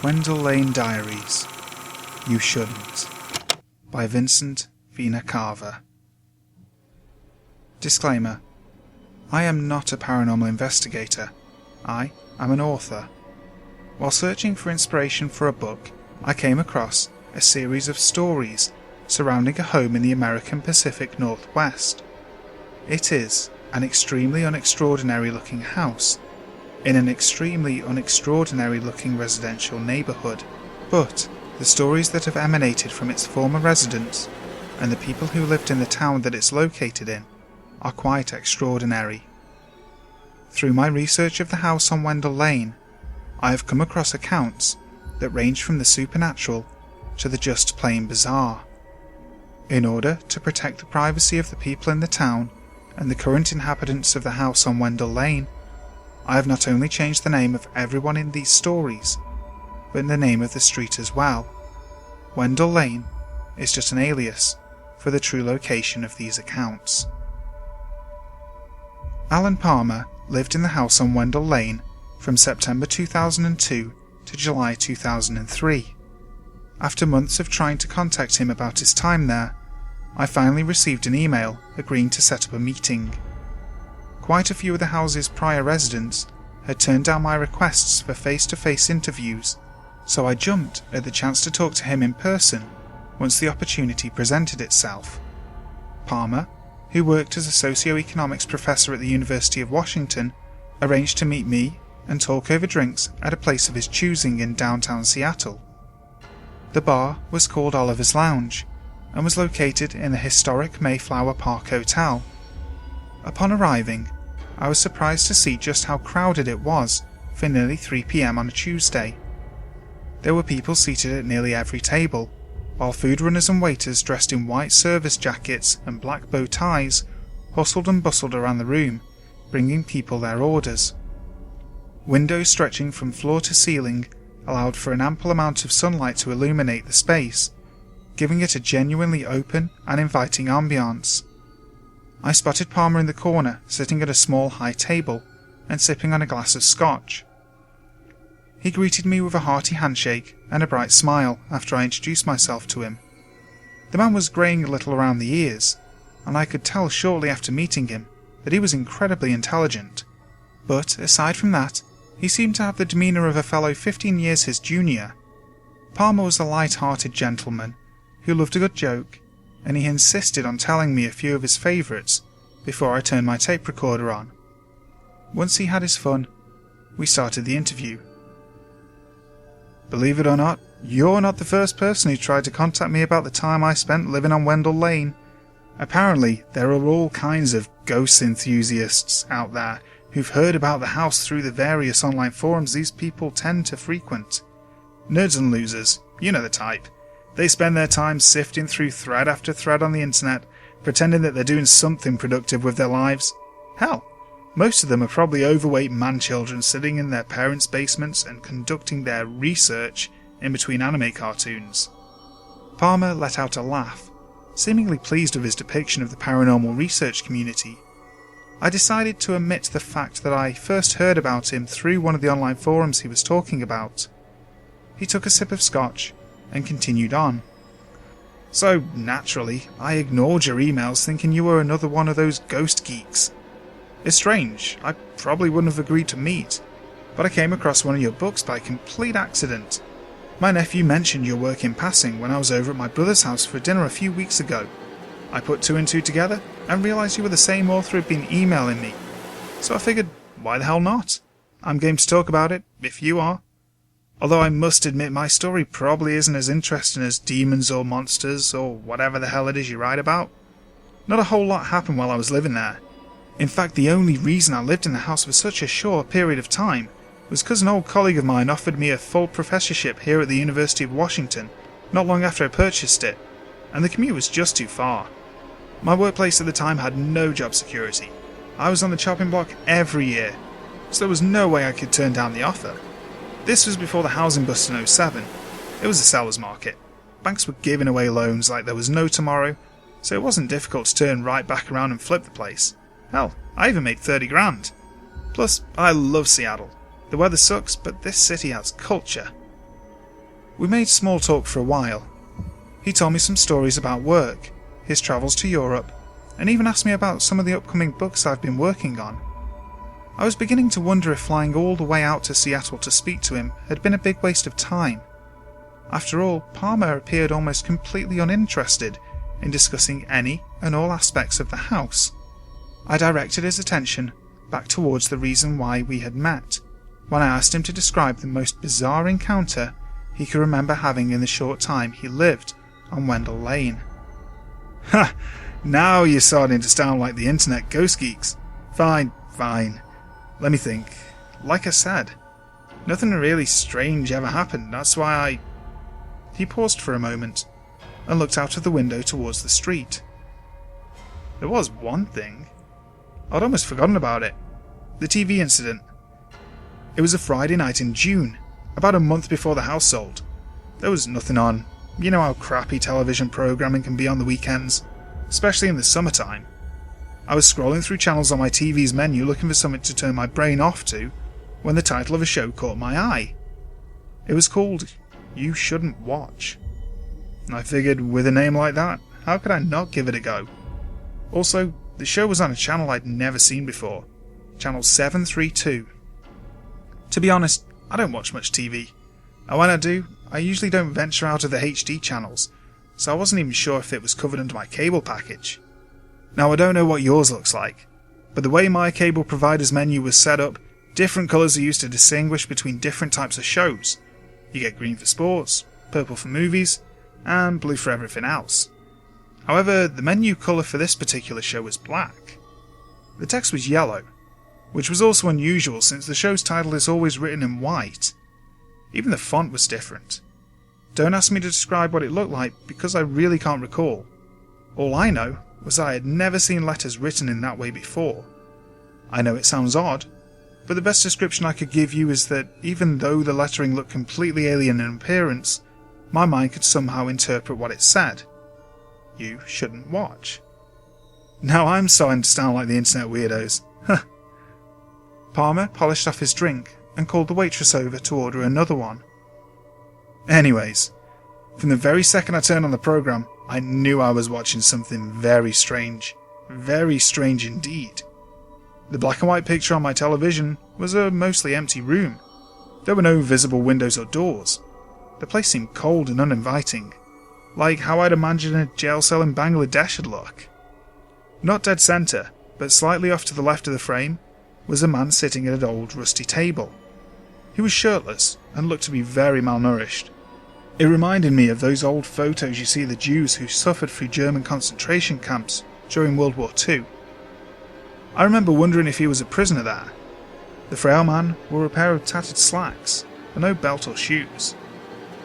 Wendall Lane Diaries. You Shouldn't. By Vincent V Cava. Disclaimer. I am not a paranormal investigator. I am an author. While searching for inspiration for a book, I came across a series of stories surrounding a home in the American Pacific Northwest. It is an extremely unextraordinary looking house in an extremely unextraordinary looking residential neighbourhood, but the stories that have emanated from its former residents and the people who lived in the town that it's located in are quite extraordinary. Through my research of the house on Wendall Lane, I have come across accounts that range from the supernatural to the just plain bizarre. In order to protect the privacy of the people in the town and the current inhabitants of the house on Wendall Lane, I have not only changed the name of everyone in these stories, but the name of the street as well. Wendall Lane is just an alias for the true location of these accounts. Alan Palmer lived in the house on Wendall Lane from September 2002 to July 2003. After months of trying to contact him about his time there, I finally received an email agreeing to set up a meeting. Quite a few of the house's prior residents had turned down my requests for face-to-face interviews, so I jumped at the chance to talk to him in person once the opportunity presented itself. Palmer, who worked as a socioeconomics professor at the University of Washington, arranged to meet me and talk over drinks at a place of his choosing in downtown Seattle. The bar was called Oliver's Lounge and was located in the historic Mayflower Park Hotel. Upon arriving, I was surprised to see just how crowded it was for nearly 3 p.m. on a Tuesday. There were people seated at nearly every table, while food runners and waiters dressed in white service jackets and black bow ties hustled and bustled around the room, bringing people their orders. Windows stretching from floor to ceiling allowed for an ample amount of sunlight to illuminate the space, giving it a genuinely open and inviting ambiance. I spotted Palmer in the corner, sitting at a small high table and sipping on a glass of scotch. He greeted me with a hearty handshake and a bright smile after I introduced myself to him. The man was greying a little around the ears, and I could tell shortly after meeting him that he was incredibly intelligent. But aside from that, he seemed to have the demeanour of a fellow 15 years his junior. Palmer was a light-hearted gentleman who loved a good joke, and he insisted on telling me a few of his favourites before I turned my tape recorder on. Once he had his fun, we started the interview. Believe it or not, you're not the first person who tried to contact me about the time I spent living on Wendall Lane. Apparently, there are all kinds of ghost enthusiasts out there who've heard about the house through the various online forums these people tend to frequent. Nerds and losers, you know the type. They spend their time sifting through thread after thread on the internet, pretending that they're doing something productive with their lives. Hell, most of them are probably overweight man-children sitting in their parents' basements and conducting their research in between anime cartoons. Palmer let out a laugh, seemingly pleased with his depiction of the paranormal research community. I decided to omit the fact that I first heard about him through one of the online forums he was talking about. He took a sip of scotch and continued on. So, naturally, I ignored your emails thinking you were another one of those ghost geeks. It's strange, I probably wouldn't have agreed to meet, but I came across one of your books by complete accident. My nephew mentioned your work in passing when I was over at my brother's house for dinner a few weeks ago. I put two and two together and realised you were the same author who'd been emailing me, so I figured, why the hell not? I'm game to talk about it, if you are. Although I must admit my story probably isn't as interesting as demons or monsters or whatever the hell it is you write about. Not a whole lot happened while I was living there. In fact, the only reason I lived in the house for such a short period of time was because an old colleague of mine offered me a full professorship here at the University of Washington not long after I purchased it, and the commute was just too far. My workplace at the time had no job security. I was on the chopping block every year, so there was no way I could turn down the offer. This was before the housing bust in '07. It was a seller's market. Banks were giving away loans like there was no tomorrow, so it wasn't difficult to turn right back around and flip the place. Hell, I even made 30 grand. Plus, I love Seattle. The weather sucks, but this city has culture. We made small talk for a while. He told me some stories about work, his travels to Europe, and even asked me about some of the upcoming books I've been working on. I was beginning to wonder if flying all the way out to Seattle to speak to him had been a big waste of time. After all, Palmer appeared almost completely uninterested in discussing any and all aspects of the house. I directed his attention back towards the reason why we had met, when I asked him to describe the most bizarre encounter he could remember having in the short time he lived on Wendall Lane. "Ha! Now you're starting to sound like the internet ghost geeks. Fine. Let me think. Like I said, nothing really strange ever happened, that's why I..." He paused for a moment and looked out of the window towards the street. There was one thing. I'd almost forgotten about it. The TV incident. It was a Friday night in June, about a month before the house sold. There was nothing on. You know how crappy television programming can be on the weekends, especially in the summertime. I was scrolling through channels on my TV's menu looking for something to turn my brain off to, when the title of a show caught my eye. It was called You Shouldn't Watch. I figured, with a name like that, how could I not give it a go? Also, the show was on a channel I'd never seen before, channel 732. To be honest, I don't watch much TV, and when I do, I usually don't venture out of the HD channels, so I wasn't even sure if it was covered under my cable package. Now I don't know what yours looks like, but the way my cable provider's menu was set up, different colours are used to distinguish between different types of shows. You get green for sports, purple for movies, and blue for everything else. However, the menu colour for this particular show was black. The text was yellow, which was also unusual since the show's title is always written in white. Even the font was different. Don't ask me to describe what it looked like because I really can't recall. All I know was I had never seen letters written in that way before. I know it sounds odd, but the best description I could give you is that even though the lettering looked completely alien in appearance, my mind could somehow interpret what it said. You shouldn't watch. Now I'm starting to sound like the internet weirdos. Palmer polished off his drink and called the waitress over to order another one. Anyways, from the very second I turned on the program, I knew I was watching something very strange. Very strange indeed. The black and white picture on my television was a mostly empty room. There were no visible windows or doors. The place seemed cold and uninviting, like how I'd imagine a jail cell in Bangladesh would look. Not dead centre, but slightly off to the left of the frame, was a man sitting at an old rusty table. He was shirtless and looked to be very malnourished. It reminded me of those old photos you see of the Jews who suffered through German concentration camps during World War II. I remember wondering if he was a prisoner there. The frail man wore a pair of tattered slacks and no belt or shoes.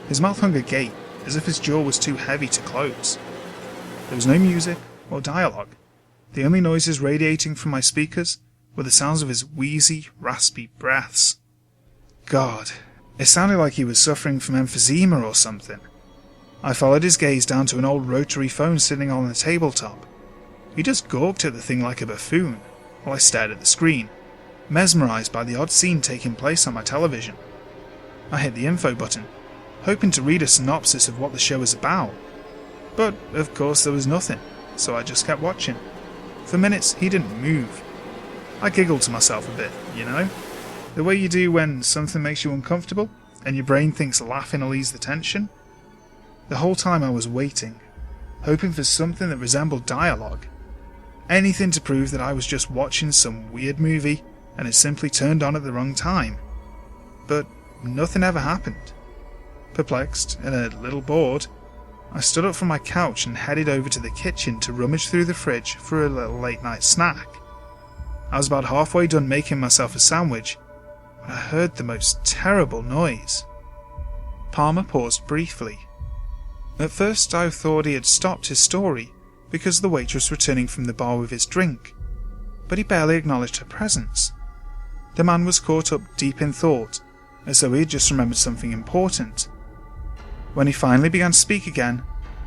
His mouth hung agape as if his jaw was too heavy to close. There was no music or dialogue. The only noises radiating from my speakers were the sounds of his wheezy, raspy breaths. God, it sounded like he was suffering from emphysema or something. I followed his gaze down to an old rotary phone sitting on the tabletop. He just gawked at the thing like a buffoon, while I stared at the screen, mesmerised by the odd scene taking place on my television. I hit the info button, hoping to read a synopsis of what the show was about. But, of course, there was nothing, so I just kept watching. For minutes, he didn't move. I giggled to myself a bit, you know? The way you do when something makes you uncomfortable, and your brain thinks laughing will ease the tension. The whole time I was waiting, hoping for something that resembled dialogue. Anything to prove that I was just watching some weird movie and had simply turned on at the wrong time. But nothing ever happened. Perplexed and a little bored, I stood up from my couch and headed over to the kitchen to rummage through the fridge for a little late-night snack. I was about halfway done making myself a sandwich when I heard the most terrible noise. Palmer paused briefly. At first I thought he had stopped his story because the waitress returning from the bar with his drink, but he barely acknowledged her presence. The man was caught up deep in thought, as though he had just remembered something important. When he finally began to speak again,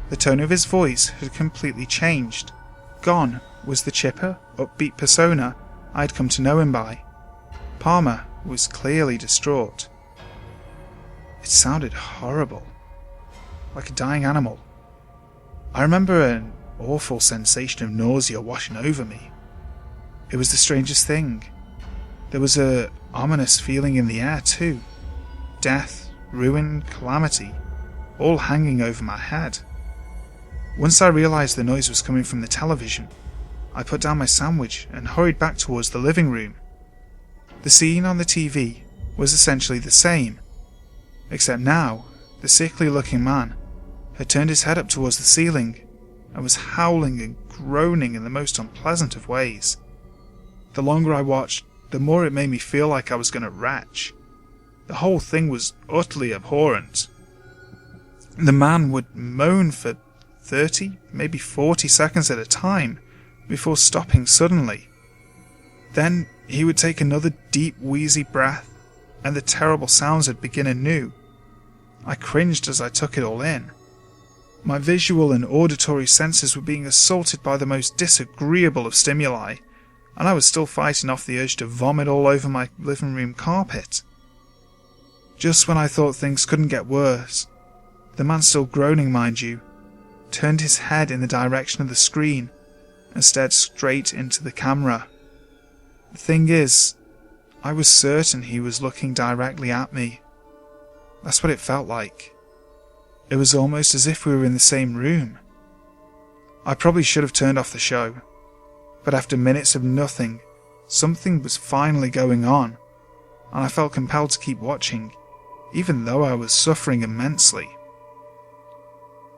the tone of his voice had completely changed. Gone was the chipper, upbeat persona I had come to know him by. Palmer was clearly distraught. It sounded horrible. like a dying animal. I remember an awful sensation of nausea washing over me. It was the strangest thing. There was a ominous feeling in the air too. Death, ruin, calamity, all hanging over my head. Once I realised the noise was coming from the television, I put down my sandwich and hurried back towards the living room. The scene on the TV was essentially the same, except now the sickly looking man had turned his head up towards the ceiling and was howling and groaning in the most unpleasant of ways. The longer I watched, the more it made me feel like I was going to retch. The whole thing was utterly abhorrent. The man would moan for 30, maybe 40 seconds at a time before stopping suddenly. Then he would take another deep, wheezy breath, and the terrible sounds would begin anew. I cringed as I took it all in. My visual and auditory senses were being assaulted by the most disagreeable of stimuli, and I was still fighting off the urge to vomit all over my living room carpet. Just when I thought things couldn't get worse, the man, still groaning mind you, turned his head in the direction of the screen and stared straight into the camera. The thing is, I was certain he was looking directly at me. That's what it felt like. It was almost as if we were in the same room. I probably should have turned off the show, but after minutes of nothing, something was finally going on, and I felt compelled to keep watching, even though I was suffering immensely.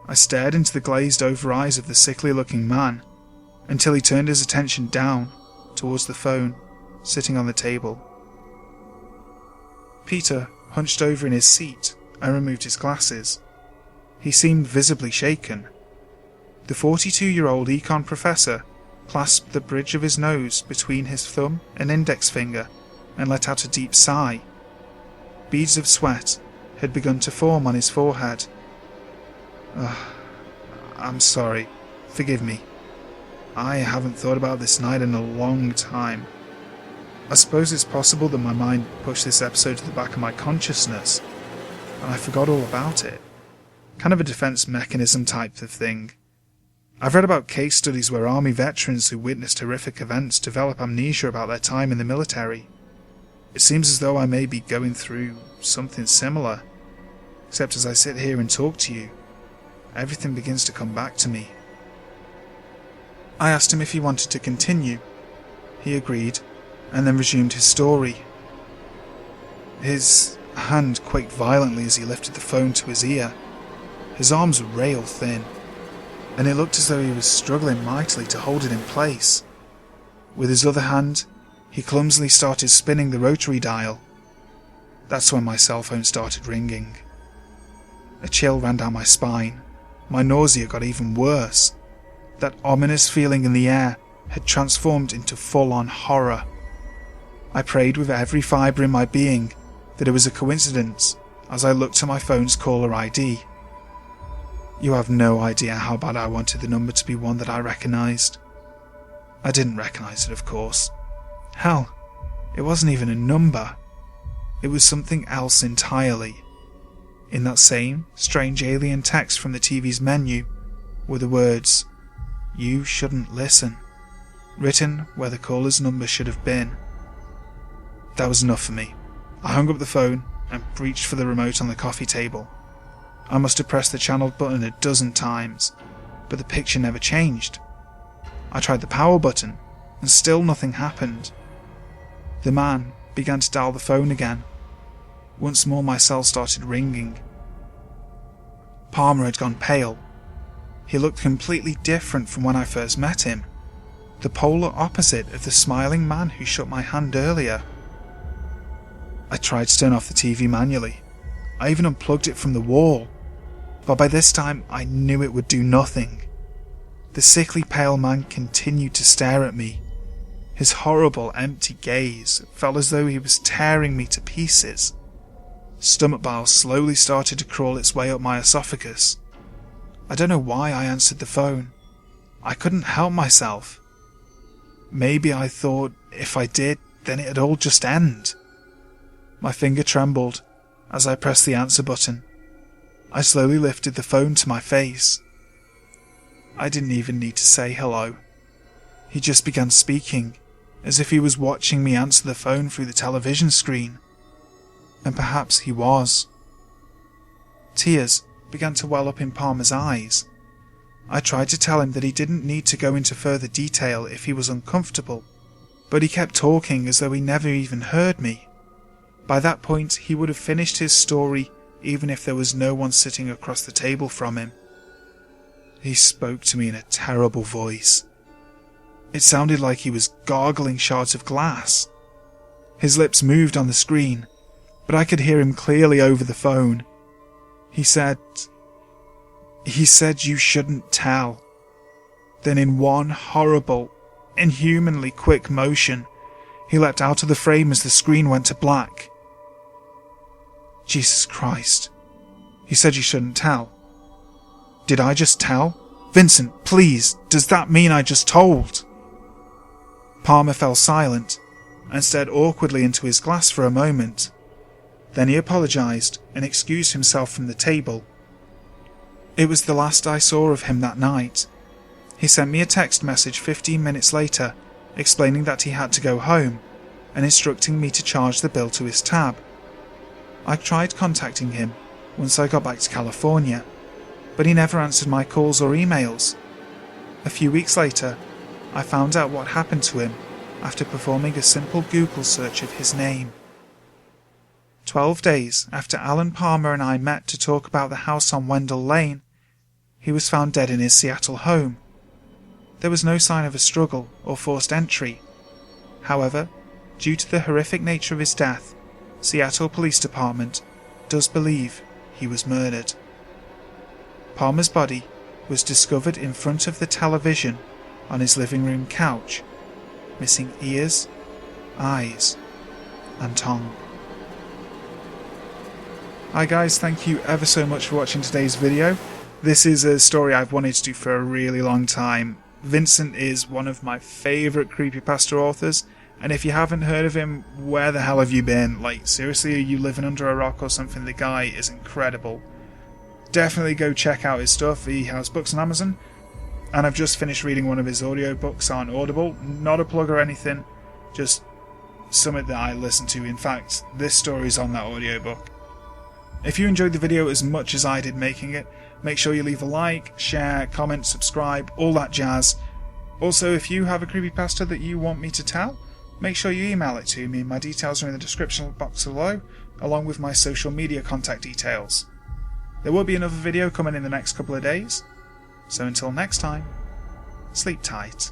I stared into the glazed-over eyes of the sickly-looking man until he turned his attention down towards the phone sitting on the table. Peter hunched over in his seat and removed his glasses. He seemed visibly shaken. The 42-year-old econ professor clasped the bridge of his nose between his thumb and index finger and let out a deep sigh. Beads of sweat had begun to form on his forehead. I'm sorry. Forgive me. I haven't thought about this night in a long time. I suppose it's possible that my mind pushed this episode to the back of my consciousness, and I forgot all about it. Kind of a defense mechanism type of thing. I've read about case studies where army veterans who witnessed horrific events develop amnesia about their time in the military. It seems as though I may be going through something similar, except as I sit here and talk to you, everything begins to come back to me. I asked him if he wanted to continue. He agreed, and then resumed his story. His hand quaked violently as he lifted the phone to his ear. His arms were rail thin, and it looked as though he was struggling mightily to hold it in place. With his other hand, he clumsily started spinning the rotary dial. That's when my cell phone started ringing. A chill ran down my spine. My nausea got even worse. That ominous feeling in the air had transformed into full-on horror. I prayed with every fibre in my being that it was a coincidence as I looked at my phone's caller ID. You have no idea how bad I wanted the number to be one that I recognised. I didn't recognise it, of course. Hell, it wasn't even a number. It was something else entirely. In that same strange alien text from the TV's menu were the words, "You shouldn't listen," written where the caller's number should have been. That was enough for me. I hung up the phone and reached for the remote on the coffee table. I must have pressed the channel button a dozen times, but the picture never changed. I tried the power button, and still nothing happened. The man began to dial the phone again. Once more my cell started ringing. Palmer had gone pale. He looked completely different from when I first met him, the polar opposite of the smiling man who shook my hand earlier. I tried to turn off the TV manually. I even unplugged it from the wall, but by this time I knew it would do nothing. The sickly pale man continued to stare at me. His horrible empty gaze felt as though he was tearing me to pieces. Stomach bile slowly started to crawl its way up my esophagus. I don't know why I answered the phone. I couldn't help myself. Maybe I thought if I did, then it'd all just end. My finger trembled as I pressed the answer button. I slowly lifted the phone to my face. I didn't even need to say hello. He just began speaking, as if he was watching me answer the phone through the television screen. And perhaps he was. Tears began to well up in Palmer's eyes. I tried to tell him that he didn't need to go into further detail if he was uncomfortable, but he kept talking as though he never even heard me. By that point, he would have finished his story even if there was no one sitting across the table from him. He spoke to me in a terrible voice. It sounded like he was gargling shards of glass. His lips moved on the screen, but I could hear him clearly over the phone. He said, you shouldn't tell. Then in one horrible, inhumanly quick motion, he leapt out of the frame as the screen went to black. Jesus Christ. He said you shouldn't tell. Did I just tell? Vincent, please, does that mean I just told? Palmer fell silent and stared awkwardly into his glass for a moment. Then he apologised and excused himself from the table. It was the last I saw of him that night. He sent me a text message 15 minutes later explaining that he had to go home and instructing me to charge the bill to his tab. I tried contacting him once I got back to California, but he never answered my calls or emails. A few weeks later, I found out what happened to him after performing a simple Google search of his name. 12 days after Alan Palmer and I met to talk about the house on Wendall Lane, he was found dead in his Seattle home. There was no sign of a struggle or forced entry. However, due to the horrific nature of his death, Seattle Police Department does believe he was murdered. Palmer's body was discovered in front of the television on his living room couch, missing ears, eyes, and tongue. Hi guys, thank you ever so much for watching today's video. This is a story I've wanted to do for a really long time. Vincent is one of my favourite creepypasta authors, and if you haven't heard of him, where the hell have you been? Like, seriously, are you living under a rock or something? The guy is incredible. Definitely go check out his stuff. He has books on Amazon, and I've just finished reading one of his audiobooks on Audible. Not a plug or anything, just something that I listen to. In fact, this story's on that audiobook. If you enjoyed the video as much as I did making it, make sure you leave a like, share, comment, subscribe, all that jazz. Also, if you have a creepypasta that you want me to tell, make sure you email it to me. My details are in the description box below, along with my social media contact details. There will be another video coming in the next couple of days, so until next time, sleep tight.